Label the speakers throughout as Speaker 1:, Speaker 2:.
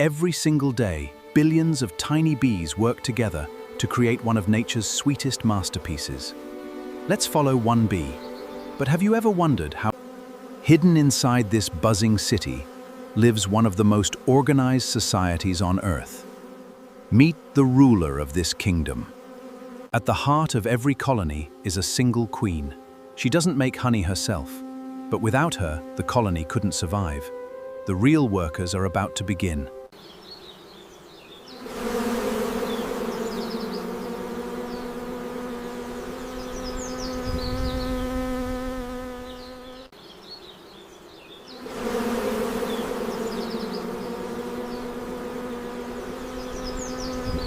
Speaker 1: Every single day, billions of tiny bees work together to create one of nature's sweetest masterpieces. Let's follow one bee. But have you ever wondered how hidden inside this buzzing city lives one of the most organized societies on Earth? Meet the ruler of this kingdom. At the heart of every colony is a single queen. She doesn't make honey herself, but without her, the colony couldn't survive. The real workers are about to begin.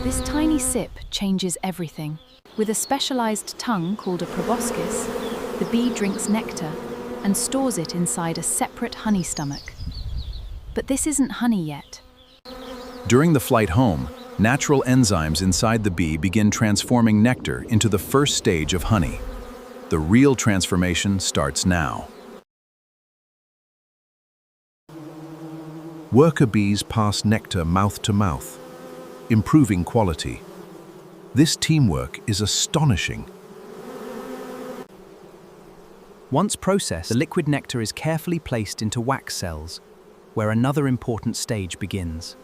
Speaker 2: This tiny sip changes everything. With a specialized tongue called a proboscis, the bee drinks nectar and stores it inside a separate honey stomach. But this isn't honey yet.
Speaker 1: During the flight home, natural enzymes inside the bee begin transforming nectar into the first stage of honey. The real transformation starts now. Worker bees pass nectar mouth to mouth, improving quality. This teamwork is astonishing.
Speaker 3: Once processed, the liquid nectar is carefully placed into wax cells, where another important stage begins.